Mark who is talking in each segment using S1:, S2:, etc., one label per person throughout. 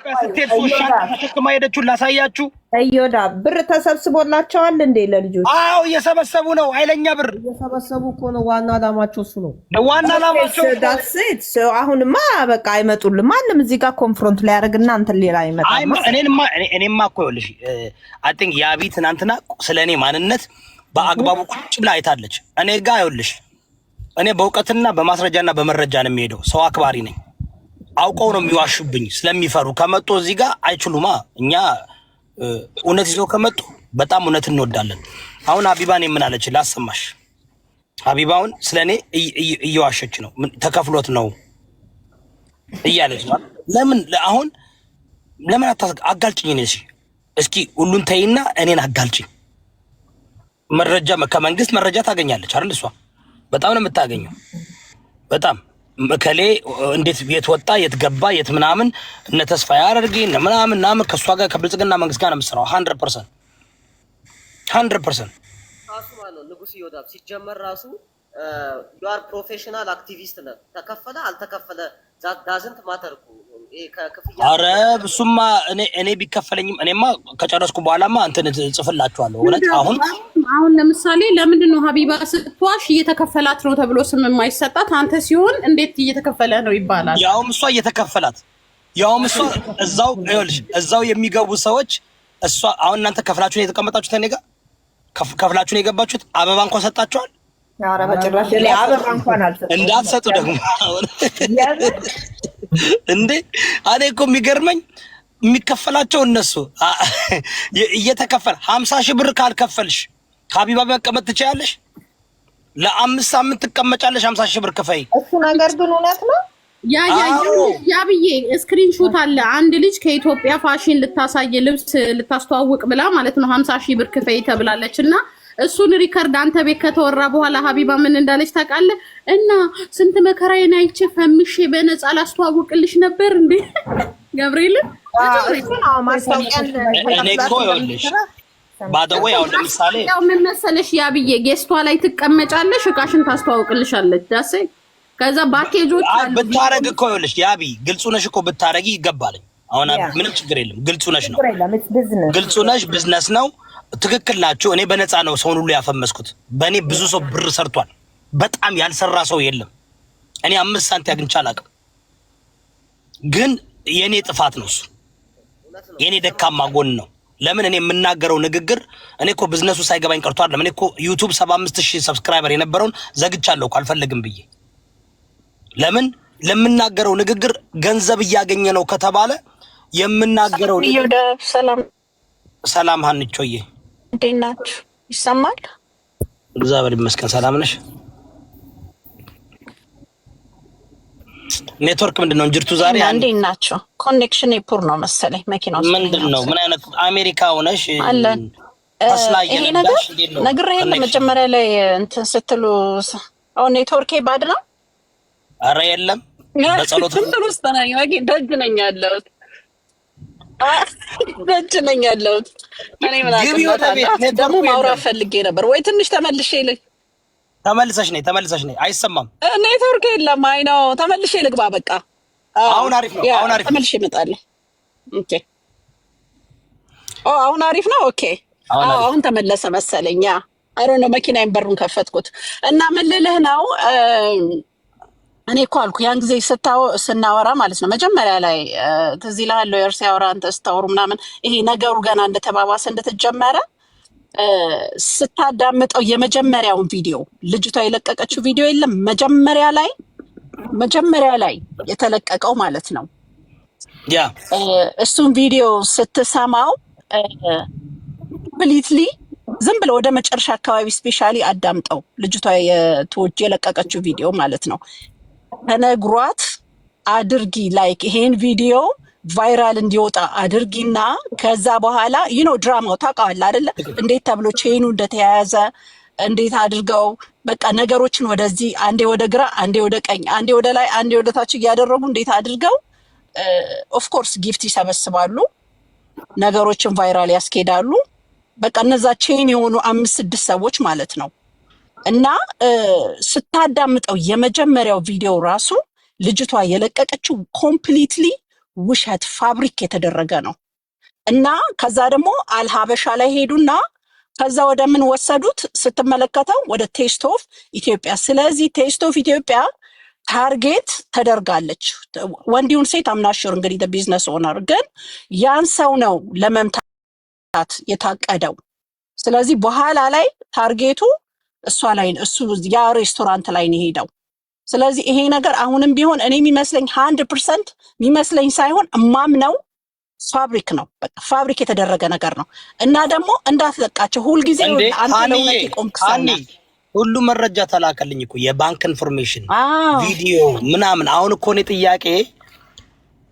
S1: ኢትዮጵያ ስትሄድ 3 ሻንጣ ተሸክማ ሄደችውን ላሳያችሁ።
S2: እዮዳ ብር ተሰብስቦላቸዋል እንዴ ለልጆች?
S1: አዎ እየሰበሰቡ ነው። ኃይለኛ ብር
S3: እየሰበሰቡ እኮ ነው። ዋና አላማቸው እሱ ነው።
S1: ዋና አላማቸው
S2: ዳስት አሁንማ በቃ አይመጡልም። ማንም እዚህ ጋር ኮንፍሮንት ላይ ያደርግና እንትን ሌላ አይመጣም።
S1: እኔማ እኮ ይኸውልሽ አይ ቲንክ ያቢ ትናንትና ስለኔ ማንነት በአግባቡ ቁጭ ብላ አይታለች። እኔ ጋር ይኸውልሽ እኔ በእውቀትና በማስረጃና በመረጃ ነው የሚሄደው። ሰው አክባሪ ነኝ። አውቀው ነው የሚዋሹብኝ ስለሚፈሩ ከመጡ እዚህ ጋር አይችሉማ። እኛ እውነት ይዘው ከመጡ በጣም እውነት እንወዳለን። አሁን ሀቢባን ምን አለች ላሰማሽ። ሀቢባውን ስለኔ እየዋሸች ነው። ተከፍሎት ነው እያለች ነው። ለምን አሁን ለምን አጋልጭኝ ነሽ? እስኪ ሁሉን ተይና እኔን አጋልጭኝ። መረጃ ከመንግስት መረጃ ታገኛለች አይደል? እሷ በጣም ነው የምታገኘው። በጣም መከሌ እንዴት የት ወጣ የት ገባ የት ምናምን እነ ተስፋ ያደርግ ምናምን ከሷ ጋር ከብልጽግና መንግስት ጋር ነው የምትሰራው 100%
S3: ራሱ ማለት ንጉስ ይወዳል ሲጀመር ራሱ you are professional activist ነህ። ተከፈለ አልተከፈለ ዳዝንት ማተር እኮ ከክፍያ
S1: አረ ብሱማ እኔ ቢከፈለኝም እኔማ ከጨረስኩ በኋላማ እንትን ጽፍላችኋለሁ። እውነት
S4: አሁን ለምሳሌ ለምንድን ነው ሀቢባ ስትዋሽ እየተከፈላት ነው ተብሎ ስም የማይሰጣት? አንተ ሲሆን እንዴት እየተከፈለ ነው ይባላል?
S1: ያውም እሷ እየተከፈላት ያውም እሷ እዛው ይኸውልሽ እዛው የሚገቡ ሰዎች እሷ አሁን እናንተ ከፍላችሁ ነው የተቀመጣችሁት። እኔ ጋር ከፍላችሁ ነው የገባችሁት። አበባ እንኳን ሰጣችኋል?
S2: ኧረ በጭራሽ አበባ እንኳን አልሰጠም።
S1: እንዳትሰጡ ደግሞ እንዴ እኔ እኮ የሚገርመኝ የሚከፈላቸው እነሱ እየተከፈለ 50 ሺህ ብር ካልከፈልሽ ሀቢባ መቀመጥ ትችያለሽ። ለ5 ሳምንት ትቀመጫለሽ። 50 ሺህ ብር ክፈይ።
S2: እሱ ነገር ግን እውነት ነው።
S4: ያ ብዬ ስክሪንሾት አለ። አንድ ልጅ ከኢትዮጵያ ፋሽን ልታሳይ ልብስ ልታስተዋውቅ ብላ ማለት ነው 50 ሺህ ብር ክፈይ ተብላለች። እና እሱን ሪከርድ አንተ ቤት ከተወራ በኋላ ሀቢባ ምን እንዳለች ታውቃለህ? እና ስንት መከራዬን አይቼ ፈምሼ በነፃ ላስተዋውቅልሽ ነበር እንዴ ገብርኤል።
S1: እኔ እኮ ይኸውልሽ ባደው ያው ለምሳሌ
S4: ያው ምን መሰለሽ ያ ብዬ ጌስቷ ላይ ትቀመጫለሽ፣ እቃሽን ታስተዋውቅልሻለች። ዳሴ ከዛ ባኬጆች አሉ
S1: ብታረግ እኮ ይኸውልሽ ያቢ ግልጹ ነሽ እኮ ብታረጊ ይገባልኝ። አሁን ምንም ችግር የለም። ግልጹ ነሽ ነው ግልጹ ነሽ ቢዝነስ ነው። ትክክል ናችሁ። እኔ በነፃ ነው ሰውን ሁሉ ያፈመስኩት። በእኔ ብዙ ሰው ብር ሰርቷል። በጣም ያልሰራ ሰው የለም። እኔ 5 ሳንቲም አግኝቼ አላውቅም። ግን የኔ ጥፋት ነው እሱ የኔ ደካማ ጎን ነው። ለምን እኔ የምናገረው ንግግር እኔ እኮ ቢዝነሱ ሳይገባኝ ቀርቶ አይደለም። እኔ እኮ ዩቲዩብ 75000 ሰብስክራይበር የነበረውን ዘግቻለሁ እኮ አልፈልግም ብዬ። ለምን ለምናገረው ንግግር ገንዘብ እያገኘ ነው ከተባለ የምናገረው ሰላም ሀንቾዬ
S5: እንዴት ናችሁ? ይሰማል?
S1: እግዚአብሔር ይመስገን። ሰላም ነሽ? ኔትወርክ ምንድነው እንጅርቱ ዛሬ
S5: እንዴት ናችሁ? ኮኔክሽን ፑር ነው መሰለኝ መኪናው።
S1: ምንድነው ምን አይነት አሜሪካ ሆነሽ
S5: አለን ይሄ ነገር ነግሬህ መጀመሪያ ላይ እንትን ስትሉ አሁን ኔትወርኬ ባድ ነው።
S1: አረ የለም በጸሎት
S5: ውስጥ ነኝ። ደጅ ነኝ ያለሁት ደጅ ነኝ ያለሁት። እኔ ምን አውቃለሁ ደግሞ ማውራት ፈልጌ ነበር። ወይ ትንሽ ተመልሼ ልኝ
S1: ተመልሰሽ ነይ። አይሰማም
S5: ኔትወርክ የለም። አይ ነው ተመልሼ ልግባ። በቃ
S1: አሁን አሪፍ ነው። አሁን አሪፍ
S5: ተመልሼ እመጣለሁ። ኦኬ አሁን አሪፍ ነው። ኦኬ አሁን ተመለሰ መሰለኝ። አይ ዶንት ኖ መኪናዬን በሩን ከፈትኩት እና ምን ልልህ ነው እኔ እኮ አልኩ ያን ጊዜ ስናወራ ማለት ነው መጀመሪያ ላይ ትዝ ይልሃል ሎየር ሲያወራ አንተ ስታወሩ ምናምን ይሄ ነገሩ ገና እንደተባባሰ እንደተጀመረ ስታዳምጠው የመጀመሪያውን ቪዲዮ ልጅቷ የለቀቀችው ቪዲዮ የለም መጀመሪያ ላይ የተለቀቀው ማለት ነው።
S1: ያ
S5: እሱን ቪዲዮ ስትሰማው ኮምፕሊትሊ ዝም ብለው ወደ መጨረሻ አካባቢ ስፔሻሊ አዳምጠው ልጅቷ የለቀቀችው ቪዲዮ ማለት ነው ተነግሯት አድርጊ ላይክ ይሄን ቪዲዮ ቫይራል እንዲወጣ አድርጊና ከዛ በኋላ ድራማው ታውቃለህ አይደለ? እንዴት ተብሎ ቼኑ እንደተያያዘ እንዴት አድርገው በቃ ነገሮችን ወደዚህ አንዴ ወደ ግራ አንዴ ወደ ቀኝ አንዴ ወደ ላይ አንዴ ወደ ታች እያደረጉ እንዴት አድርገው ኦፍ ኮርስ ጊፍት ይሰበስባሉ፣ ነገሮችን ቫይራል ያስኬዳሉ። በቃ እነዛ ቼን የሆኑ 5-6 ሰዎች ማለት ነው። እና ስታዳምጠው የመጀመሪያው ቪዲዮ ራሱ ልጅቷ የለቀቀችው ኮምፕሊትሊ ውሸት ፋብሪክ የተደረገ ነው። እና ከዛ ደግሞ አልሀበሻ ላይ ሄዱና ከዛ ወደ ምን ወሰዱት ስትመለከተው ወደ ቴስት ኦፍ ኢትዮጵያ። ስለዚህ ቴስት ኦፍ ኢትዮጵያ ታርጌት ተደርጋለች። ወንዲውን ሴት አምናሽር እንግዲህ ቢዝነስ ኦነር ግን ያን ሰው ነው ለመምታት የታቀደው። ስለዚህ በኋላ ላይ ታርጌቱ እሷ ላይ እሱ ያ ሬስቶራንት ላይ ነው ሄደው። ስለዚህ ይሄ ነገር አሁንም ቢሆን እኔ የሚመስለኝ 100% የሚመስለኝ ሳይሆን እማምነው ፋብሪክ ነው። በቃ ፋብሪክ የተደረገ ነገር ነው። እና ደግሞ እንዳትለቃቸው ሁልጊዜ አንተ ለውነት ይቆምክሳና
S1: ሁሉ መረጃ ተላከልኝ እኮ የባንክ ኢንፎርሜሽን ቪዲዮ ምናምን። አሁን እኮ ነው ጥያቄ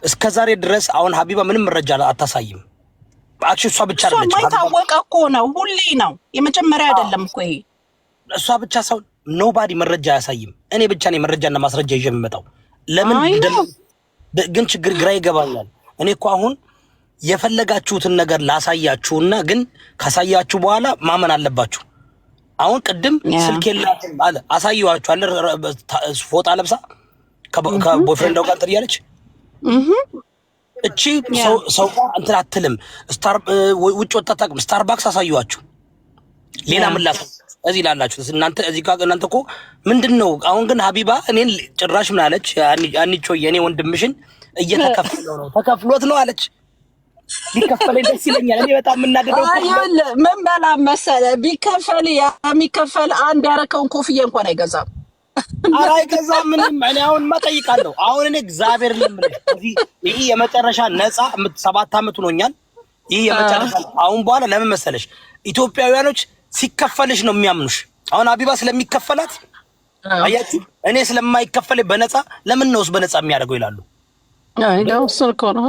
S1: እስከዛሬ ድረስ አሁን ሀቢባ ምንም መረጃ አታሳይም። አክቹ እሷ ብቻ አይደለች።
S5: እሷ ማይታወቀ እኮ ነው፣ ሁሌ ነው፣ የመጀመሪያ አይደለም እኮ ይሄ። እሷ
S1: ብቻ ሰው ኖባዲ መረጃ አያሳይም። እኔ ብቻ ነኝ መረጃና ማስረጃ ይዤ የምመጣው። ለምን ግን ችግር ግራ ይገባኛል። እኔ እኮ አሁን የፈለጋችሁትን ነገር ላሳያችሁና ግን ካሳያችሁ በኋላ ማመን አለባችሁ። አሁን ቅድም ስልክ የላትም አለ አሳየዋችሁ አለ ፎጣ ለብሳ ከቦይፍሬንዷ ጋር እንትን እያለች እቺ ሰው ጋር እንትን አትልም። ውጭ ወጣ ታቅም ስታርባክስ አሳየዋችሁ። ሌላ ምላስ እዚህ ላላችሁ እናንተ እዚህ ጋር እናንተ እኮ ምንድነው? አሁን ግን ሀቢባ እኔን ጭራሽ ምን አለች? አንቺ የኔ ወንድምሽን እየተከፈለው ነው ተከፍሎት ነው አለች። ቢከፈለኝ ደስ ይለኛል። እኔ በጣም የምናደደው
S5: ምን በላ መሰለ ቢከፈል የሚከፈል አንድ ያረከውን ኮፍያ እንኳን አይገዛም።
S1: ኧረ አይገዛም። ምንም እኔ አሁን ማጠይቃለሁ። አሁን እኔ እግዚአብሔር ልምልህ ይሄ የመጨረሻ ነፃ 7 ዓመት ሆኖኛል። ይሄ የመጨረሻ አሁን በኋላ ለምን መሰለሽ ኢትዮጵያውያኖች ሲከፈልሽ ነው የሚያምኑሽ። አሁን ሀቢባ ስለሚከፈላት አያችሁ፣ እኔ ስለማይከፈለኝ በነፃ ለምን ነውስ በነፃ የሚያደርገው ይላሉ።
S5: ነው እኮ ነው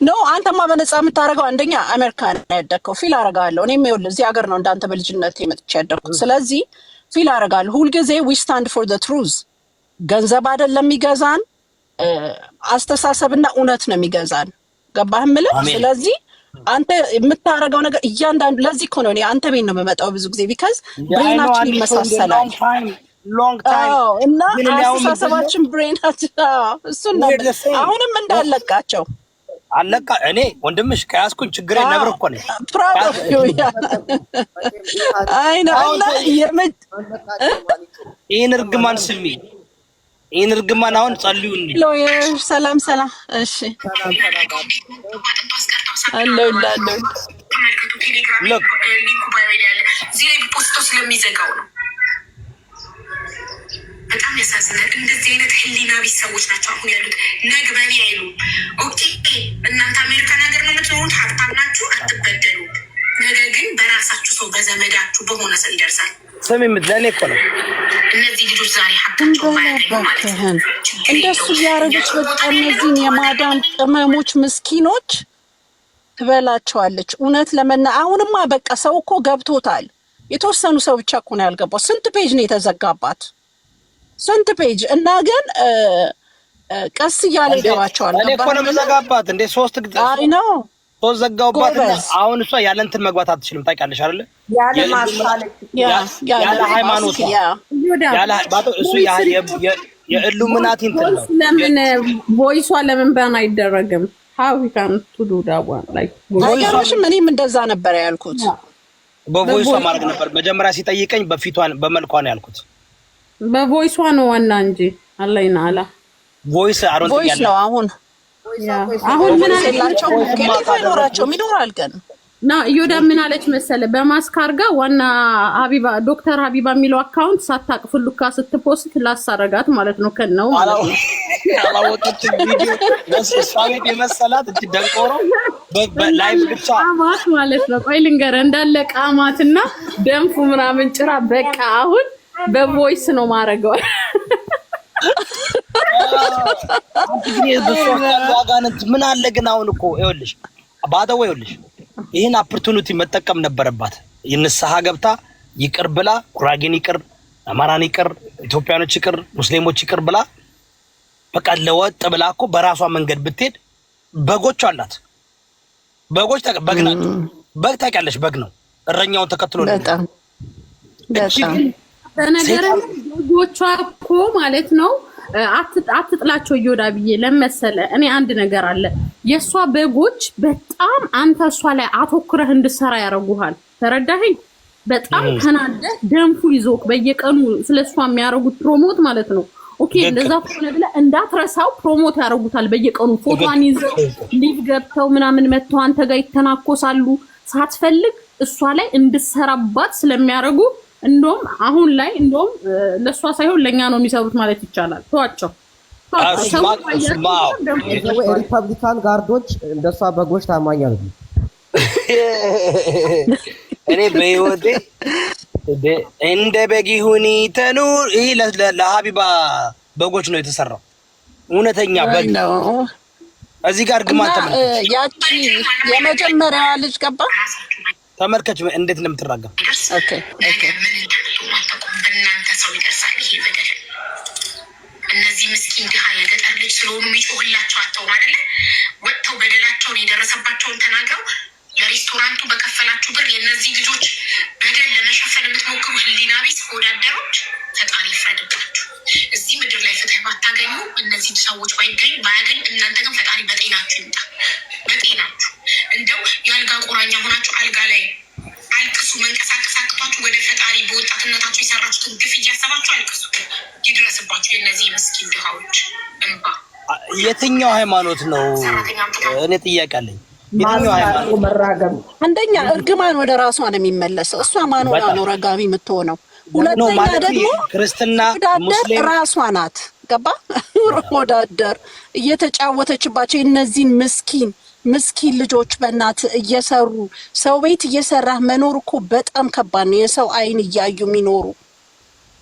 S5: ነው። አንተማ በነፃ የምታደርገው አንደኛ አሜሪካ ነው ያደግከው፣ ፊል አደርጋለሁ። እኔም ይኸውልህ እዚህ ሀገር ነው እንዳንተ በልጅነት የመጥቼ ያደግኩት። ስለዚህ ፊል አደርጋለሁ ሁልጊዜ ዊ ስታንድ ፎር ዘ ትሩዝ። ገንዘብ አይደለም የሚገዛን አስተሳሰብና እውነት ነው የሚገዛን። ገባህ የምልህ? ስለዚህ አንተ የምታደርገው ነገር እያንዳንዱ ለዚህ እኮ ነው እኔ አንተ ቤት ነው የምመጣው ብዙ ጊዜ ቢካዝ ብሬናችን ይመሳሰላል።
S1: ሎንግ ታይም
S5: እና አስተሳሰባችን ብሬናችን እሱን ነው። አሁንም እንዳለቃቸው
S1: አለቃ እኔ ወንድምሽ ከያዝኩኝ ችግሬ ነብር እኮ ነኝ። ይህን እርግማን ስሚ፣ ይህን እርግማን አሁን ጸልዩልኝ።
S5: ሰላም ሰላም። እሺ አለው እንዳለው
S1: ሎክ
S6: ስለሚዘጋው ነው። በጣም ያሳዝናል። እንደዚህ አይነት ህሊና ቢስ ሰዎች ናቸው አሁን ያሉት። ነግበኔ አይሉ ኦኬ፣ እናንተ አሜሪካን ሀገር ነው የምትኖሩት፣ ሀብታም ናችሁ፣ አትበደሉ። ነገር ግን በራሳችሁ ሰው በዘመዳችሁ በሆነ ሰው ይደርሳል።
S1: ስሚ ምትለኔ እኮ ነው
S6: እነዚህ ልጆች ዛሬ ሀብታቸው ባያገኙ ማለት ነው።
S5: እንደሱ እያደረገች በቃ እነዚህን የማዳም ቅመሞች ምስኪኖች ትበላቸዋለች። እውነት ለመና አሁንማ በቃ ሰው እኮ ገብቶታል። የተወሰኑ ሰው ብቻ እኮ ነው ያልገባው። ስንት ፔጅ ነው የተዘጋባት? ስንት ፔጅ እና ግን ቀስ እያለ ይገባቸዋል።
S1: እኔ እኮ ነው የምዘጋባት እንዴ 3 ጊዜ
S5: አይ ነው
S1: 3 ዘጋውባትና አሁን እሷ ያለ እንትን መግባት አትችልም። ታውቂያለሽ አይደለ? ያለ ሃይማኖት ያለ ባቶ እሱ የኢሉሚናቲ እንትን ነው።
S4: ለምን ቮይሷ ለምን ባን አይደረግም? how we can to do that one like
S5: ቮይሷም እኔም እንደዛ ነበር ያልኩት።
S1: በቮይሷ ማድረግ ነበር መጀመሪያ ሲጠይቀኝ በፊቷን በመልኳን ያልኩት።
S4: በቮይሷ ነው ዋና እንጂ አላይና አላ
S1: ቮይስ አሮን
S5: ቮይስ ነው። አሁን
S4: ምን
S5: አላቸው ከሌላቸው ይኖራል ግን
S4: ና ይወዳ ምን አለች መሰለ በማስክ አርጋ ዋና ሀቢባ ዶክተር ሀቢባ የሚለው አካውንት ሳታቅፍ ሉካ ስትፖስት ላሳረጋት ማለት ነው። ከነው ማለት ነው
S1: አላወቀች ቪዲዮ ለስሳቤት የመሰላት እቺ ደንቆሮ በላይቭ ብቻ
S4: አማት ማለት ነው። ቆይ ልንገር እንዳለ ቃማትና ደንፉ ምናምን ጭራ በቃ አሁን በቮይስ ነው ማረገው።
S1: ምን አለ ግን አሁን እኮ ይኸውልሽ ባደው ይኸውልሽ ይሄን ኦፖርቹኒቲ መጠቀም ነበረባት። የንስሐ ገብታ ይቅር ብላ ጉራጌን ይቅር፣ አማራን ይቅር፣ ኢትዮጵያኖች ይቅር፣ ሙስሊሞች ይቅር ብላ በቃ ለወጥ ብላ እኮ በራሷ መንገድ ብትሄድ በጎች አላት። በጎች በግናት በግ ታውቂያለሽ፣ በግ ነው እረኛውን ተከትሎ ነው።
S5: በጣም
S4: በነገራችን በጎቿ እኮ ማለት ነው አትጥላቸው እዮዳብዬ ለመሰለ እኔ አንድ ነገር አለ የሷ በጎች በጣም አንተ እሷ ላይ አተኩረህ እንድሰራ ያረጉሃል ተረዳኸኝ በጣም ተናደህ ደንፉ ይዞክ በየቀኑ ስለሷ የሚያረጉት ፕሮሞት ማለት ነው ኦኬ እንደዛ ከሆነ ብለህ እንዳትረሳው ፕሮሞት ያረጉታል በየቀኑ ፎቶዋን ይዘው ሊቭ ገብተው ምናምን መተው አንተ ጋር ይተናኮሳሉ ሳትፈልግ እሷ ላይ እንድሰራባት ስለሚያረጉ እንደውም አሁን ላይ እንደውም ለሷ ሳይሆን ለኛ ነው የሚሰሩት ማለት ይቻላል ተዋቸው
S7: ሪፐብሊካን ጋርዶች እንደሷ በጎች ታማኝ አይደሉም
S1: እኔ በህይወቴ እንደ በግ ይሁን ተኑር ይሄ ለሀቢባ በጎች ነው የተሰራው እውነተኛ በግ ነው እዚህ ጋር ግማን ተመልከች
S5: ያቺ የመጀመሪያዋ ልጅ ገባ
S1: ተመልከች እንዴት እንደምትራገም
S5: ኦኬ
S6: በእናንተ ሰው ይደርሳል ይሄ በደል እነዚህ ምስኪን ድሃ የገጠር ልጅ ስለሆኑ የሚጮህላቸው አተው አይደለ ወጥተው በደላቸውን የደረሰባቸውን ተናግረው ለሬስቶራንቱ በከፈላችሁ ብር የእነዚህ ልጆች በደል ለመሸፈን የምትሞክሩ ህሊና ቢስ ወዳደሮች ፈጣሪ ይፍረድባችሁ እዚህ ምድር ላይ ፍትህ ባታገኙ እነዚህ ሰዎች ባያገኙ እናንተ ግን ፈጣሪ በጤናችሁ ይምጣ በጤናችሁ እንደው የአልጋ ቁራኛ ሆናችሁ አልጋ ላይ አልቅሱ መንቀሳቀስ አቅቷችሁ ወደ ፈጣሪ በወጣትነታችሁ የሰራችሁትን ግፍ እያሰባችሁ አልቅሱ ይድረስባችሁ የእነዚህ ምስኪን ድሃዎች እንባ
S1: የትኛው ሃይማኖት ነው እኔ ጥያቄ አለኝ የትኛው ሃይማኖት
S2: መራገም
S5: አንደኛ እርግማን ወደ ራሷ ነው የሚመለሰው እሷ ማን ሆና ነው ረጋሚ የምትሆነው ሁለተኛ ደግሞ
S1: ክርስትና
S5: ሙስሊም ራሷ ናት ገባ ወዳደር እየተጫወተችባቸው እነዚህን ምስኪን ልጆች በእናት እየሰሩ ሰው ቤት እየሰራህ መኖር እኮ በጣም ከባድ ነው የሰው አይን እያዩ የሚኖሩ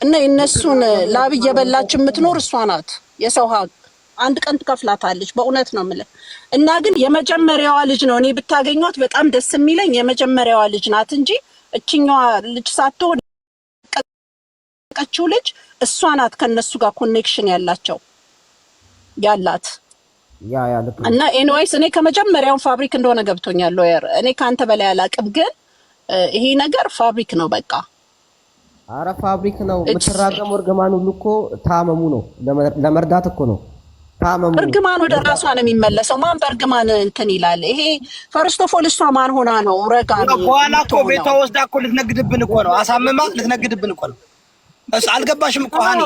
S5: እና የነሱን ላብ እየበላች የምትኖር እሷ ናት የሰው ሀቅ አንድ ቀን ትከፍላታለች በእውነት ነው የምልህ እና ግን የመጀመሪያዋ ልጅ ነው እኔ ብታገኟት በጣም ደስ የሚለኝ የመጀመሪያዋ ልጅ ናት እንጂ እችኛዋ ልጅ ሳትሆን ቀችው ልጅ እሷ ናት ከነሱ ጋር ኮኔክሽን ያላት እና ኤኒዌይስ እኔ ከመጀመሪያው ፋብሪክ እንደሆነ ገብቶኛል ሎየር እኔ ካንተ በላይ አላቅም ግን ይሄ ነገር ፋብሪክ ነው በቃ
S7: አረ ፋብሪክ ነው የምትራገመው እርግማን ሁሉ እኮ ታመሙ ነው ለመርዳት እኮ ነው ታመሙ
S5: እርግማን ወደ ራሷ ነው የሚመለሰው ማን በእርግማን እንትን ይላል ይሄ ፈርስት ኦፍ ኦል እሷ ማን ሆና ነው ረጋ ነው
S1: በኋላ እኮ ቤቷ ወስዳ እኮ ልትነግድብን እኮ ነው አሳምማ ልትነግድብን እኮ ነው አልገባሽም እኮ ሃኒ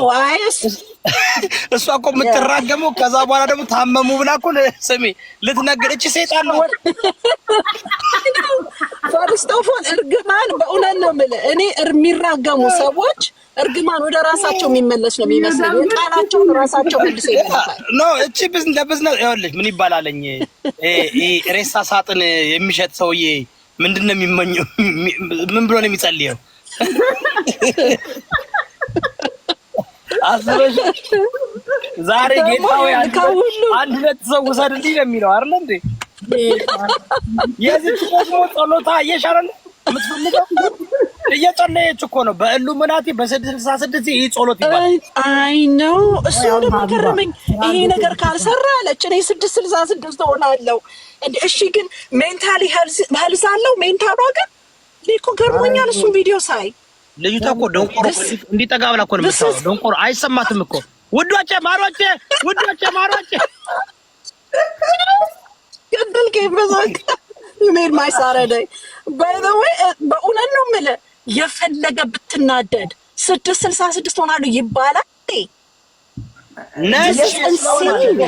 S1: እሷ እኮ የምትራገመው ከዛ በኋላ ደግሞ ታመሙ ብላ እኮ ስሚ ልትነግድ እቺ ሰይጣን ነው
S5: ፈርስት ኦፍ ኦል እርግማን በእውነት ነው የምልህ እኔ የሚራገሙ ሰዎች እርግማን ወደ ራሳቸው የሚመለስ ነው የሚመስለው ቃላቸውን ራሳቸው መልሰው ይላል
S1: ኖ እቺ ለቢዝነስ ይኸውልሽ ምን ይባላልኝ ሬሳ ሳጥን የሚሸጥ ሰውዬ ምንድነው የሚመኘው ምን ብሎ ነው የሚጸልየው አስረሽ ዛሬ ጌታው አንድ ሁለት ሰው ወሰድልኝ ነው የሚለው አይደል እንዴ የዚህ ደግሞ ጸሎታ እየሻረለ የምትፈልገው እየጸለየች እኮ ነው በኢሉሚናቲ በ666 ይሄ ጸሎት ይባላል
S5: አይ ነው እሱ ደግሞ ገረመኝ ይሄ ነገር ካልሰራ አለች እኔ 666 ሆናለሁ እሺ ግን ሜንታሊ ሄልዝ አለው ሜንታሏ ግን ሊኮ ገርሞኛል እሱ ቪዲዮ ሳይ
S1: ልጅቷ እኮ ደንቆሮ እንዲጠጋ ብላ እኮ ነው የምታወራው ደንቆሮ አይሰማትም እኮ ውዶቼ ማሮቼ
S5: ገደል ከበዛክ you made my Saturday by the way በእውነት ነው የምልህ የፈለገ ብትናደድ 666 ሆናለሁ ይባላል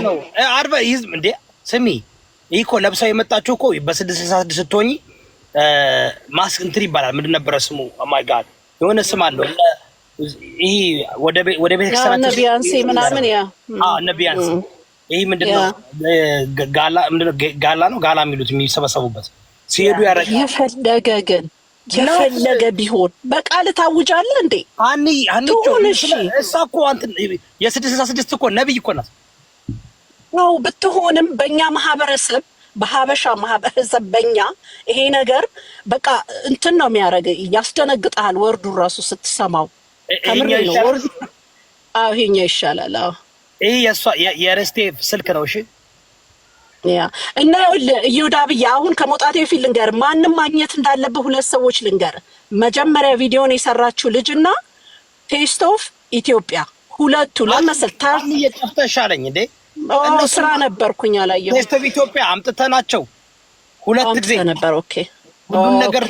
S1: ነው አርባ ይዝም እንዴ ስሚ ይኮ ለብሳው የመጣችሁ እኮ በ666 ስትሆኚ ማስክ እንትን ይባላል ምንድን ነበር ስሙ ኦ ማይ ጋድ የሆነ ስም አለው ይሄ ወደ ቤተክርስቲያን
S5: ነቢያንስ ምናምን ያ
S1: ነቢያንስ ይሄ ምንድነው ጋላ ነው ጋላ የሚሉት የሚሰበሰቡበት ሲሄዱ ያረጋ
S5: የፈለገ ቢሆን በቃል ታውጃለህ እንዴ
S1: አኒ እሳኮ አንተ የ666 እኮ ነብይ እኮ ናት
S5: ነው ብትሆንም በእኛ ማህበረሰብ በሀበሻ ማህበረሰብ በእኛ ይሄ ነገር በቃ እንትን ነው የሚያደርግ ያስደነግጣል ወርዱ ራሱ ስትሰማው ከምር ነው ወርዱ ይሄኛ ይሻላል
S1: ይሄ የረስቴ ስልክ ነው እሺ
S5: ያ እና ይሁዳብዬ አሁን ከመውጣቴ በፊት ልንገር ማንንም ማግኘት እንዳለበት ሁለት ሰዎች ልንገር መጀመሪያ ቪዲዮን የሰራችው ልጅና ቴስት ኦፍ ኢትዮጵያ ሁለቱ ለመሰል
S1: ታም እየጠፍተሻለኝ እንዴ?
S5: ስራ ነበርኩኝ አላየሁም።
S1: ቴስት ኦፍ ኢትዮጵያ አምጥተናቸው ሁለት ጊዜ
S5: ነበር። ኦኬ
S1: ሁሉን ነገር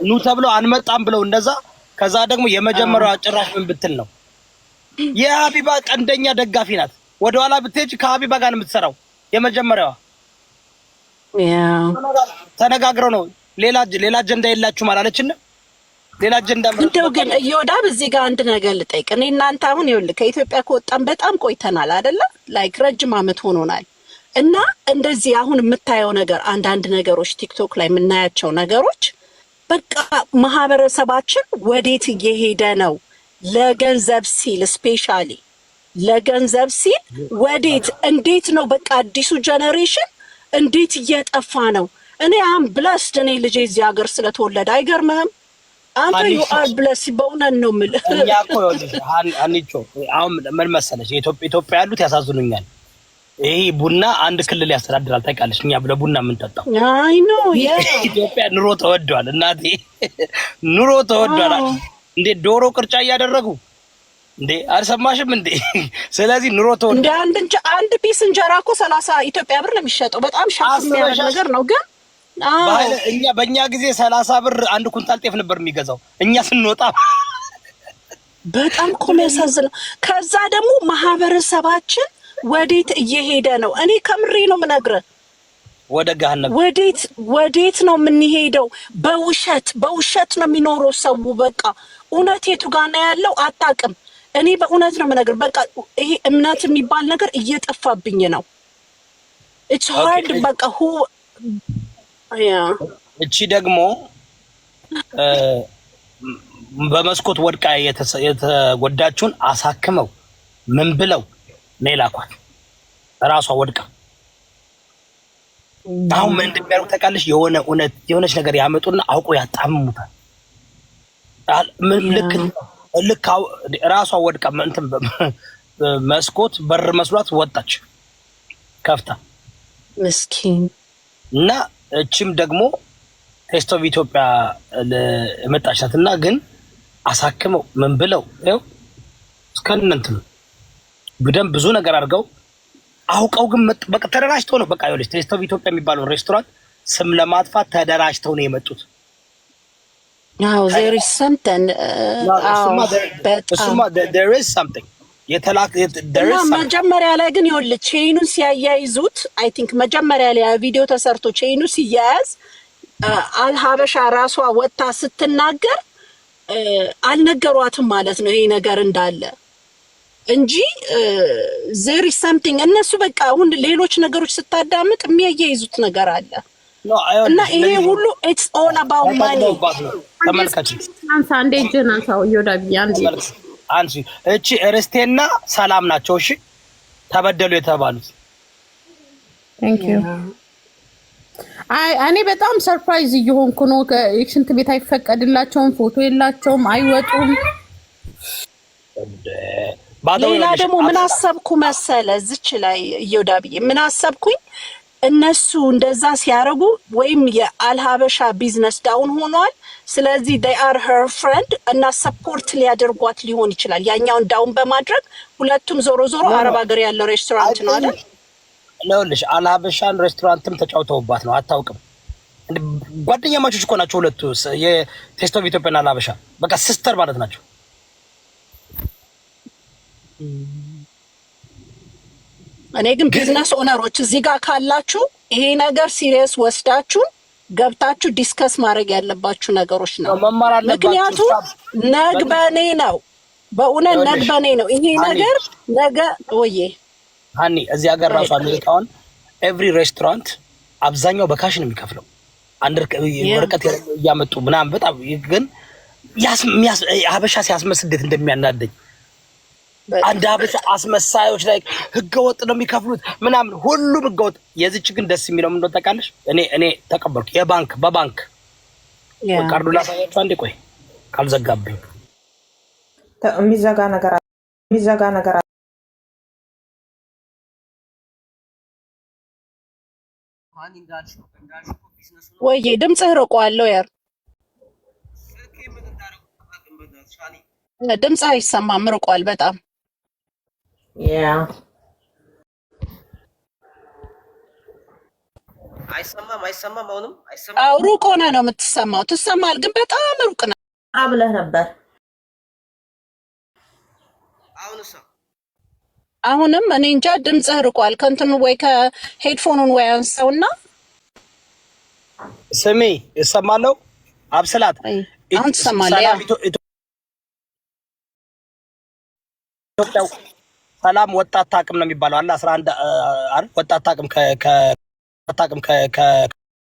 S1: ኑ ተብለው አንመጣም ብለው እንደዛ። ከዛ ደግሞ የመጀመሪያው ጭራሽ ምን ብትል ነው የሀቢባ ቀንደኛ ደጋፊ ናት። ወደኋላ ብትሄጂ ከሀቢባ ጋር ነው የምትሰራው። የመጀመሪያዋ ተነጋግረው ነው። ሌላ አጀንዳ የላችሁም አላለችን? ሌላ አጀንዳ
S5: እንደው ግን እዮዳብ እዚህ ጋር አንድ ነገር ልጠይቅ። እኔ እናንተ አሁን ይኸውልህ ከኢትዮጵያ ከወጣን በጣም ቆይተናል አይደለ? ላይክ ረጅም ዓመት ሆኖናል። እና እንደዚህ አሁን የምታየው ነገር አንዳንድ ነገሮች ቲክቶክ ላይ የምናያቸው ነገሮች በቃ ማህበረሰባችን ወዴት እየሄደ ነው? ለገንዘብ ሲል ስፔሻሊ ለገንዘብ ሲል ወዴት እንዴት ነው? በቃ አዲሱ ጀነሬሽን እንዴት እየጠፋ ነው? እኔ አም ብለስድ እኔ ልጄ እዚህ ሀገር ስለተወለደ አይገርምህም? አንተ ዩ አር ብለስ በእውነት ነው የምልህ።
S1: እኛ እኮ አንቺ አሁን ምን መሰለሽ ኢትዮጵያ ያሉት ያሳዝኑኛል። ይሄ ቡና አንድ ክልል ያስተዳድራል ታውቂያለሽ። እኛ ለቡና የምንጠጣው
S5: አይ ኖ
S1: ኢትዮጵያ ኑሮ ተወዷል እናቴ፣ ኑሮ ተወዷል። እንዴ ዶሮ ቅርጫ እያደረጉ እንዴ አልሰማሽም እንዴ? ስለዚህ ኑሮ ተወዷል።
S5: እንደ አንድ ፒስ እንጀራ እኮ 30 ኢትዮጵያ ብር ነው የሚሸጠው። በጣም ሻፍ የሚያደርግ ነገር ነው ግን
S1: በእኛ ጊዜ 30 ብር አንድ ኩንታል ጤፍ ነበር የሚገዛው እኛ ስንወጣ።
S5: በጣም እኮ የሚያሳዝነው። ከዛ ደግሞ ማህበረሰባችን ወዴት እየሄደ ነው? እኔ ከምሬ ነው የምነግርህ።
S1: ወደ ገሃነም
S5: ወዴት ነው የምንሄደው? በውሸት ነው የሚኖረው ሰው። በቃ እውነት የቱ ጋር ነው ያለው አታውቅም። እኔ በእውነት ነው የምነግርህ። በቃ ይሄ እምነት የሚባል ነገር እየጠፋብኝ ነው። ኢትስ ሃርድ በቃ
S1: እቺ ደግሞ በመስኮት ወድቃ የተጎዳችውን አሳክመው ምን ብለው ነው የላኳት? እራሷ ወድቃ አሁን ምን እንደሚያደርጉ ታውቃለሽ? የሆነች ነገር ያመጡና አውቆ ያጣምሙታል። ልክ እራሷ ወድቃ እንትን መስኮት በር መስሏት ወጣች ከፍታ
S5: ምስኪን እና
S1: እቺም ደግሞ ቴስት ኦፍ ኢትዮጵያ ለመጣች ናትና ግን አሳክመው ምን ብለው ያው እስከነንት በደንብ ብዙ ነገር አድርገው አውቀው ግን በቃ ተደራጅተው ነው። በቃ ይኸውልሽ ቴስት ኦፍ ኢትዮጵያ የሚባለው ሬስቶራንት ስም ለማጥፋት ተደራጅተው ነው የመጡት።
S5: አዎ there is something
S1: there is something
S5: መጀመሪያ ላይ ግን ይኸውልህ ቼኑን ሲያያይዙት አይ ቲንክ መጀመሪያ ላይ ቪዲዮ ተሰርቶ ቼኑ ሲያያዝ አልሀበሻ ራሷ ወጣ ስትናገር አልነገሯትም ማለት ነው ይሄ ነገር እንዳለ እንጂ there is something እነሱ በቃ አሁን ሌሎች ነገሮች ስታዳምጥ የሚያያይዙት ነገር አለ እና ይሄ ሁሉ it's all about money።
S1: ተመልካች
S4: አንሳ እንደ ጀናሳው ይወዳብያ
S1: አንቺ እቺ ርስቴና ሰላም ናቸው። እሺ ተበደሉ የተባሉት
S4: ቴንክ ዩ። እኔ በጣም ሰርፕራይዝ እየሆንኩ ነው። ከሽንት ቤት አይፈቀድላቸውም፣ ፎቶ የላቸውም፣ አይወጡም።
S5: ሌላ ደግሞ ምን አሰብኩ መሰለ እዚች ላይ እዮዳብዬ ምን አሰብኩኝ እነሱ እንደዛ ሲያረጉ ወይም የአልሀበሻ ቢዝነስ ዳውን ሆኗል። ስለዚህ they are her friend እና ሰፖርት ሊያደርጓት ሊሆን ይችላል ያኛውን ዳውን በማድረግ ሁለቱም ዞሮ አረብ ሀገር ያለው ሬስቶራንት ነው አይደል?
S1: ለውልሽ አልሀበሻን ሬስቶራንትም ተጫውተውባት ነው አታውቅም። ጓደኛ ማቾች እኮ ናቸው ሁለቱ የቴስት ኦፍ ኢትዮጵያ እና አልሀበሻ በቃ ሲስተር ማለት ናቸው።
S5: እኔ ግን ቢዝነስ ኦነሮች እዚህ ጋር ካላችሁ ይሄ ነገር ሲሪየስ ወስዳችሁ ገብታችሁ ዲስከስ ማድረግ ያለባችሁ ነገሮች ነው። ምክንያቱም ነግበኔ ነው በእውነት ነግበኔ ነው ይሄ ነገር ነገ ወዬ
S1: ሃኒ እዚህ ሀገር ራሱ አሜሪካውን ኤቭሪ ሬስቶራንት አብዛኛው በካሽ ነው የሚከፍለው። አንድ ወረቀት ያመጡ ምናምን በጣም ግን ሀበሻ ሲያስመስል እንዴት እንደሚያናደኝ አንድ ሀበሻ አስመሳዮች ላይ ህገወጥ ነው የሚከፍሉት ምናምን ሁሉም ህገወጥ። የዚች ግን ደስ የሚለው ምን እንደሆነ ታውቃለሽ? እኔ ተቀበልኩ በባንክ ካርዱ ላሳያችሁ አንዴ ቆይ ካልዘጋብኝ
S2: የሚዘጋ ነገር
S5: ወይዬ ድምፅህ ርቋለሁ ያር ድምፅህ አይሰማም ርቋል በጣም
S2: ያ
S3: አይሰማም። አሁንም አይሰማም።
S5: ሩቅ ሆነ ነው የምትሰማው። ትሰማል ግን በጣም ሩቅ ነው
S2: ብለህ ነበር።
S5: አሁንም እኔ እንጃ ድምፅህ ርቋል። ከእንትኑ ወይ ከሄድፎኑን ወይ አንሳውና
S1: ስሜ እሰማለሁ። አብስላት
S5: አሁን ትሰማለህ?
S1: ሰላም ወጣት ታቅም ነው የሚባለው አለ 11 አይደል? ወጣት ታቅም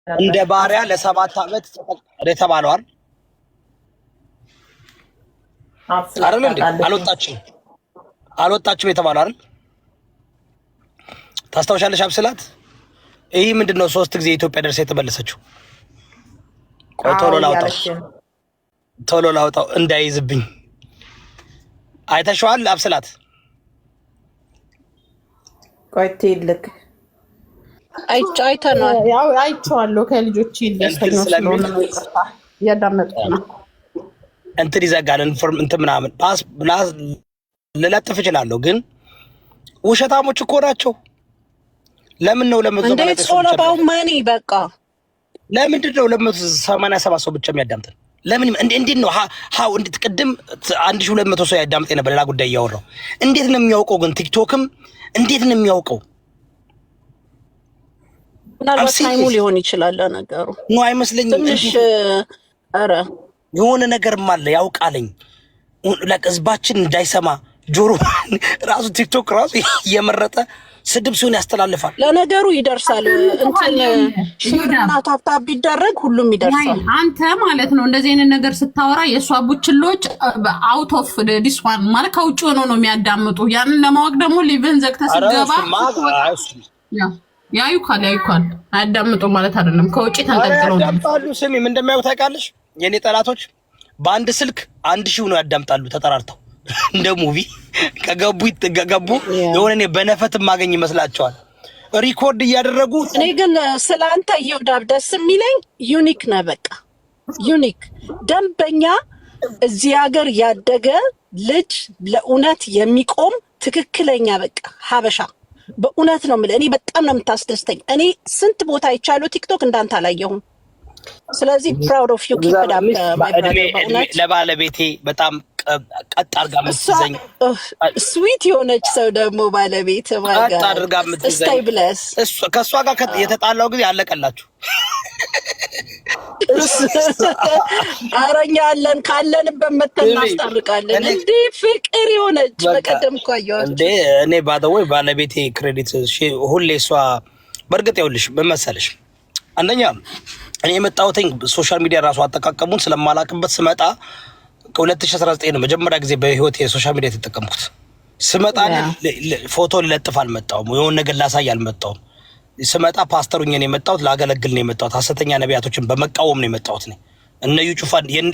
S1: እንደ ባሪያ ለ7 ዓመት የተባለው አይደል? አይደል እንዴ? አልወጣችም የተባለው አይደል? ታስታውሻለሽ አብስላት? ይህ ምንድነው 3 ጊዜ ኢትዮጵያ ደርሳ የተመለሰችው? ቆይ ቶሎ ላውጣው እንዳይዝብኝ። አይተሽዋል አብስላት?
S2: ቆይ ትልክ
S5: አይተናል።
S4: ያው አይቼዋለሁ። ከልጆች ደስተኞች ስለሆነ እያዳመጥኩ ነው።
S1: እንትን ይዘጋል እንትን ምናምን ልለጥፍ እችላለሁ፣ ግን ውሸታሞች እኮ ናቸው። ለምን ነው
S5: እንዴት ሶለባው ማኒ በቃ
S1: ለምንድን ነው 287 ሰው ብቻ የሚያዳምጠን? ለምን እንዴት ነው ሃው እንዴት ቅድም 1200 ሰው ያዳምጥ ነበር። ሌላ ጉዳይ እያወራሁ እንዴት ነው የሚያውቀው? ግን ቲክቶክም እንዴት ነው የሚያውቀው?
S5: ምናልባት ታይሙ ሊሆን ይችላል ነገሩ
S1: ነው አይመስለኝም።
S5: ትንሽ ኧረ
S1: የሆነ ነገርም አለ ያውቃለኝ። ለህዝባችን እንዳይሰማ ጆሮ ራሱ ቲክቶክ ራሱ እየመረጠ ስድብ ሲሆን ያስተላልፋል።
S5: ለነገሩ ይደርሳል። እንትን ሼርና ታፕታፕ ቢደረግ ሁሉም ይደርሳል።
S4: አንተ ማለት ነው እንደዚህ አይነት ነገር ስታወራ የእሷ ቡችሎች አውት ኦፍ ዲስ ዋን ማለት ከውጭ ሆኖ ነው የሚያዳምጡ። ያንን ለማወቅ ደግሞ ሊቭን ዘግተህ ስትገባ ያዩካል አያዳምጡ ማለት አይደለም። ከውጭ ተንጠልጥለው
S1: ያዳምጣሉ። ስሚም እንደማያው ታውቃለሽ፣ የኔ ጠላቶች በአንድ ስልክ 1000 ነው ያዳምጣሉ ተጠራርተው። እንደ ሙቪ ከገቡ የሆነ እኔ በነፈት ማገኝ ይመስላቸዋል ሪኮርድ እያደረጉ።
S5: እኔ ግን ስላንተ ይወዳብ ደስ የሚለኝ ዩኒክ ነህ። በቃ ዩኒክ ደንበኛ እዚህ ሀገር ያደገ ልጅ ለእውነት የሚቆም ትክክለኛ በቃ ሀበሻ። በእውነት ነው የምልህ። እኔ በጣም ነው የምታስደስተኝ። እኔ ስንት ቦታ ይቻሉ ቲክቶክ እንዳንተ አላየሁም። ስለዚህ ፕራውድ ኦፍ ዩ ኪፕ ኢት አፕ ማይ ብራዘር።
S1: ለባለቤቴ በጣም ቀጥ አድርጋ የምትይዘኝ
S5: ስዊት የሆነች ሰው ደግሞ ባለቤት
S1: ቀጥ አድርጋ የምትይዘኝ ከእሷ ጋር የተጣላው ጊዜ አለቀላችሁ።
S5: አረኛ አለን ካለንበት መተን እናስታርቃለን። እንዴ ፍቅር የሆነች በቀደም እኮ አየኋት።
S1: እንዴ እኔ ባደወይ ባለቤቴ ክሬዲት ሁሌ እሷ በእርግጥ ይኸውልሽ ምን መሰለሽ፣ አንደኛ እኔ የመጣሁትኝ ሶሻል ሚዲያ ራሱ አጠቃቀሙን ስለማላቅበት ስመጣ ከ2019 ነው መጀመሪያ ጊዜ በህይወት የሶሻል ሚዲያ የተጠቀምኩት። ስመጣ ፎቶ ልለጥፍ አልመጣሁም፣ የሆነ ነገር ላሳይ አልመጣሁም። ስመጣ ፓስተሩኝ ነው የመጣሁት፣ ላገለግል ነው የመጣሁት። ሐሰተኛ ነቢያቶችን በመቃወም ነው የመጣሁት።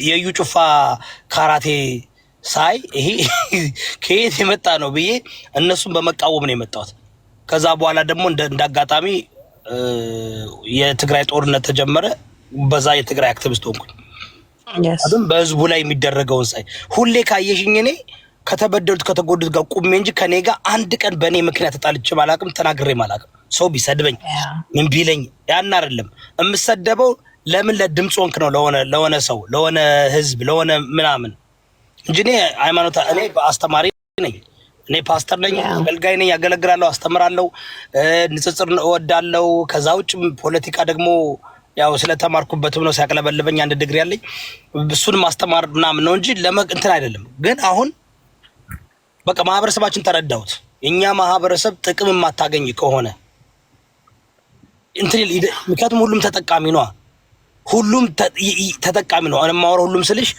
S1: የዩ ጩፋ ካራቴ ሳይ ይሄ ከየት የመጣ ነው ብዬ እነሱን በመቃወም ነው የመጣሁት። ከዛ በኋላ ደግሞ እንዳጋጣሚ የትግራይ ጦርነት ተጀመረ። በዛ የትግራይ አክቲቪስት ሆንኩኝ። አሁን በህዝቡ ላይ የሚደረገውን ሳይ ሁሌ ካየሽኝ እኔ ከተበደሉት ከተጎዱት ጋር ቁሜ እንጂ ከኔ ጋር አንድ ቀን በእኔ ምክንያት ተጣልቼ ማላቅም፣ ተናግሬ ማላቅም። ሰው ቢሰድበኝ ምን ቢለኝ ያን አይደለም የምሰደበው። ለምን ለድምፅ ሆንክ ነው ለሆነ ሰው ለሆነ ህዝብ ለሆነ ምናምን እንጂ እኔ ሃይማኖት እኔ አስተማሪ ነኝ፣ እኔ ፓስተር ነኝ፣ አገልጋይ ነኝ፣ ያገለግላለሁ፣ አስተምራለሁ፣ ንጽጽር እወዳለሁ። ከዛ ውጭ ፖለቲካ ደግሞ ያው ስለተማርኩበትም ነው ሲያቀለበልበኝ አንድ ዲግሪ ያለኝ እሱን ማስተማር ምናምን ነው እንጂ እንትን አይደለም። ግን አሁን በቃ ማህበረሰባችን ተረዳሁት። የኛ ማህበረሰብ ጥቅም የማታገኝ ከሆነ እንትን ምክንያቱም ሁሉም ተጠቃሚ ነው፣ ሁሉም ተጠቃሚ ነው። እኔ የማወራው ሁሉም ስልሽ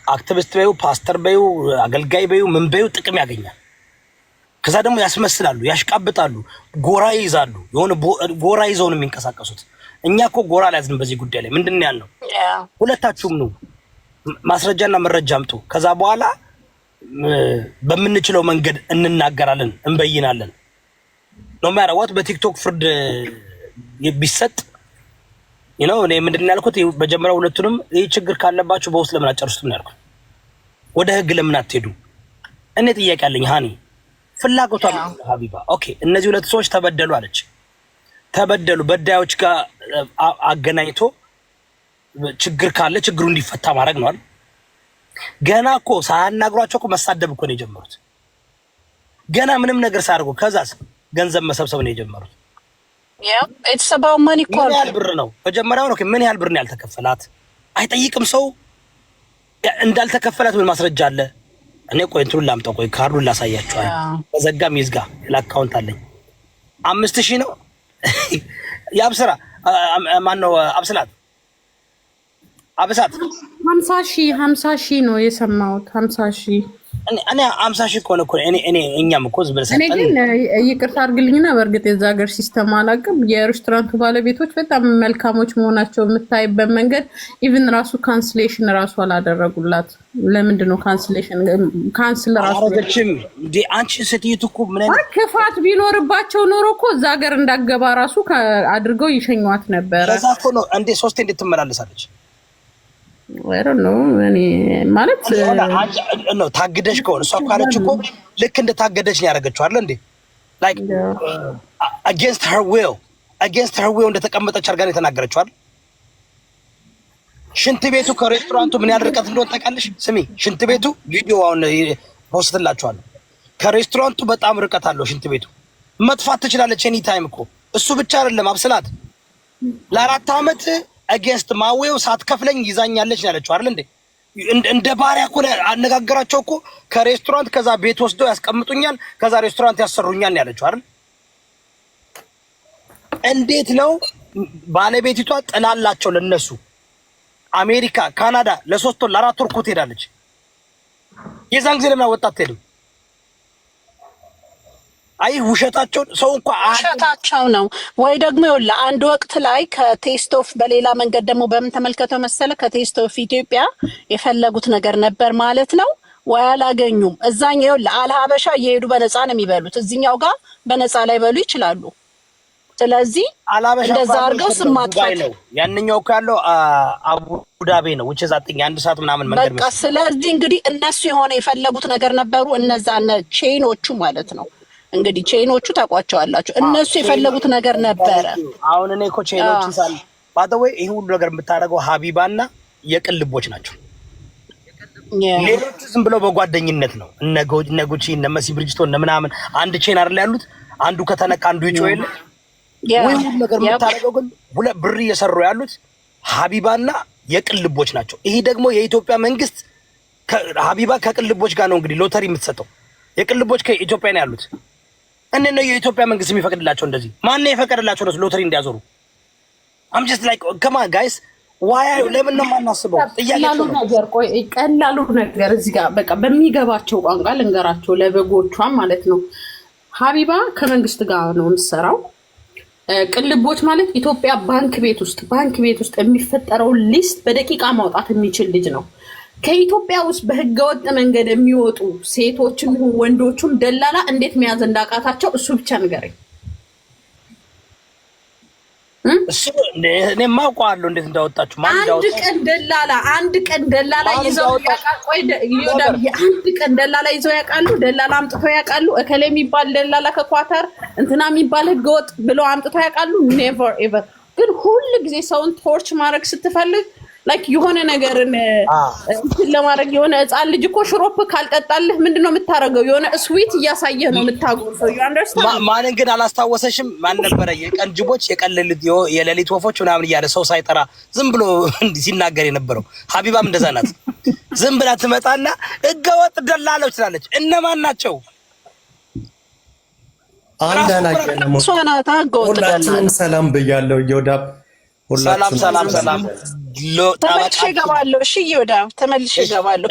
S1: አክቲቪስት በይው፣ ፓስተር በይው፣ አገልጋይ በይው፣ ምን በይው ጥቅም ያገኛል። ከዛ ደግሞ ያስመስላሉ፣ ያሽቃብጣሉ፣ ጎራ ይይዛሉ። የሆነ ጎራ ይዘው ነው የሚንቀሳቀሱት። እኛ እኮ ጎራ አልያዝንም በዚህ ጉዳይ ላይ። ምንድን ነው ያልነው? ሁለታችሁም ነው ማስረጃና መረጃ አምጡ። ከዛ በኋላ በምንችለው መንገድ እንናገራለን፣ እንበይናለን ነው የሚያረዋት። በቲክቶክ ፍርድ ቢሰጥ ነው እኔ ምንድን ነው ያልኩት? በጀመሪያ ሁለቱንም ይህ ችግር ካለባችሁ በውስጥ ለምን አጨርሱትም ነው ያልኩት። ወደ ህግ ለምን አትሄዱ? እኔ ጥያቄ አለኝ ሃኒ። ፍላጎቷ ሀቢባ ኦኬ። እነዚህ ሁለት ሰዎች ተበደሉ አለች። ተበደሉ በዳዮች ጋር አገናኝቶ ችግር ካለ ችግሩ እንዲፈታ ማድረግ ነው አይደል? ገና እኮ ሳያናግሯቸው እኮ መሳደብ እኮ ነው የጀመሩት። ገና ምንም ነገር ሳያደርጉ ከዛስ ገንዘብ መሰብሰብ ነው የጀመሩት።
S5: ኢትስ አባውት ማኒ እኮ
S1: ምን ያህል ብር ነው መጀመሪያው ነው ምን ያህል ብር ነው ያልተከፈላት? አይጠይቅም ሰው እንዳልተከፈላት ምን ማስረጃ አለ? እኔ ቆይ እንትሩን ላምጣው፣ ቆይ ካርዱን ላሳያችሁ። በዘጋም ይዝጋ ለአካውንት አለኝ 5000 ነው ያብስራ ማን ነው አብስላት አብሳት
S4: 50,000 ነው የሰማሁት 50,000
S1: እኔ 50,000 እኮ ነው እኔ እኛም እኮ ዝብለሰ
S4: እኔ ግን ይቅርታ አድርግልኝና በእርግጥ የዛ ሀገር ሲስተም አላውቅም። የሬስቶራንቱ ባለቤቶች በጣም መልካሞች መሆናቸው የምታይበት መንገድ ኢቭን ራሱ ካንስሌሽን ራሱ አላደረጉላት። ለምንድን ነው ካንስል ራሱ
S1: አረጋችም እንዴ? አንቺ ስትይቱ እኮ ምን አይነት
S4: ክፋት ቢኖርባቸው ኖሮ እኮ እዛ ሀገር እንዳገባ ራሱ አድርገው ይሸኟት ነበር።
S1: ከዛ እኮ ነው እንዴ 3 እንድትመላለሳለች
S4: ወይሮ ነው እኔ ማለት
S1: ነው ታግደሽ ከሆነ እሷ ካለች እኮ ልክ እንደ ታገደች ነው ያደረገችው አይደል እንዴ? ላይክ against her will እንደተቀመጠች አድርጋ ነው የተናገረችው አይደል? ሽንት ቤቱ ከሬስቶራንቱ ምን ያህል ርቀት እንደሆነ ታውቃለሽ? ስሚ ሽንት ቤቱ ቪዲዮውን ፖስትላችኋለሁ። ከሬስቶራንቱ በጣም ርቀት አለው ሽንት ቤቱ። መጥፋት ትችላለች ኤኒ ታይም እኮ። እሱ ብቻ አይደለም አብስላት ለ4 ዓመት against my will ሳትከፍለኝ ይዛኛለች ያለችው አይደል እንዴ? እንደ ባሪያ እኮ አነጋገራቸው እኮ ከሬስቶራንት ከዛ ቤት ወስደው ያስቀምጡኛል ከዛ ሬስቶራንት ያሰሩኛል ያለችው አይደል? እንዴት ነው ባለቤቲቷ ጥላላቸው ለነሱ አሜሪካ ካናዳ ለ3 ወር ለ4 ወር እኮ ትሄዳለች። የዛን ጊዜ ለምን ወጣት ትሄድም? አይ ውሸታቸው ሰው እንኳን
S5: ውሸታቸው ነው ወይ ደግሞ ለአንድ ወቅት ላይ ከቴስት ኦፍ በሌላ መንገድ ደግሞ በምን ተመልከተው መሰለ ከቴስት ኦፍ ኢትዮጵያ የፈለጉት ነገር ነበር ማለት ነው ወይ አላገኙም። እዛኛው ለአልሀበሻ እየሄዱ በነፃ ነው የሚበሉት፣ እዚህኛው ጋር በነፃ ላይ በሉ ይችላሉ። ስለዚህ እንደዛ አድርገው ስማጥፋት
S1: ነው ያንኛው እኮ ያለው አቡዳቢ ነው which is አጥኝ 1 ሰዓት ምናምን መንገድ
S5: በቃ ስለዚህ እንግዲህ እነሱ የሆነ የፈለጉት ነገር ነበሩ እነዛ ቼኖቹ ማለት ነው። እንግዲህ ቼኖቹ ታቋቸዋላችሁ እነሱ የፈለጉት ነገር ነበረ።
S1: አሁን እኔ እኮ ቼኖቹን ሳል ባደወይ ይሄ ሁሉ ነገር የምታደርገው ሀቢባና የቅልቦች ናቸው። ሌሎቹ ዝም ብለው በጓደኝነት ነው። እነ ጉቺ እነ መሲ ብሪጅስቶን እነ ምናምን አንድ ቼን አይደል ያሉት? አንዱ ከተነካ አንዱ ይጮህ የለ ወይ? ሁሉ ነገር የምታደርገው ግን ሁለት ብር እየሰሩ ያሉት ሀቢባና የቅልቦች ናቸው። ይሄ ደግሞ የኢትዮጵያ መንግስት ሀቢባ ከቅልቦች ጋር ነው እንግዲህ ሎተሪ የምትሰጠው። የቅልቦች ከኢትዮጵያ ነው ያሉት። እኔ ነው የኢትዮጵያ መንግስት የሚፈቅድላቸው እንደዚህ? ማን ነው የፈቀደላቸው ነው ሎተሪ እንዲያዞሩ? I'm just like come on guys why ለምን ነው የማናስበው?
S4: ቀላሉ ነገር ቆይ ቀላሉ ነገር እዚህ ጋር በቃ በሚገባቸው ቋንቋ ልንገራቸው ለበጎቿ ማለት ነው። ሀቢባ ከመንግስት ጋር ነው የምትሰራው። ቅልቦች ማለት ኢትዮጵያ ባንክ ቤት ውስጥ የሚፈጠረው ሊስት በደቂቃ ማውጣት የሚችል ልጅ ነው። ከኢትዮጵያ ውስጥ በህገወጥ መንገድ የሚወጡ ሴቶችም ይሁን ወንዶችም ደላላ እንዴት መያዝ እንዳቃታቸው እሱ ብቻ ንገረኝ።
S1: እሱ እኔ ማውቀዋለሁ እንዴት እንዳወጣችሁ ማን እንዳወጣ።
S4: አንድ ቀን ደላላ ይዘው ያውቃሉ? ቆይ አንድ ቀን ደላላ ይዘው ያውቃሉ? ደላላ አምጥተው ያውቃሉ? እከሌ የሚባል ደላላ ከኳታር እንትና የሚባል ህገወጥ ብለው አምጥተው ያውቃሉ? ኔቨር ኤቨር። ግን ሁሉ ጊዜ ሰውን ቶርች ማድረግ ስትፈልግ ላይክ የሆነ ነገርን እንትን ለማድረግ የሆነ ህፃን ልጅ እኮ ሽሮፕ ካልጠጣልህ ምንድነው የምታረገው? የሆነ ስዊት እያሳየህ ነው የምታጎርሰው። you understand?
S1: ማንን ግን አላስታወሰሽም? ማን ነበረ የቀን ጅቦች የሌሊት ወፎች ምናምን እያለ ሰው ሳይጠራ ዝም ብሎ እንዲህ ሲናገር የነበረው? ሀቢባም እንደዛ ናት። ዝም ብላ ትመጣና ህገወጥ ደላሎች ትላለች። እነማን ናቸው?
S8: ሁላችንም ሰላም ብያለሁ። ዮዳብ
S1: ሰላም
S5: ተመልሼ እገባለሁ። እሺ ዮዳብ ተመልሼ እገባለሁ።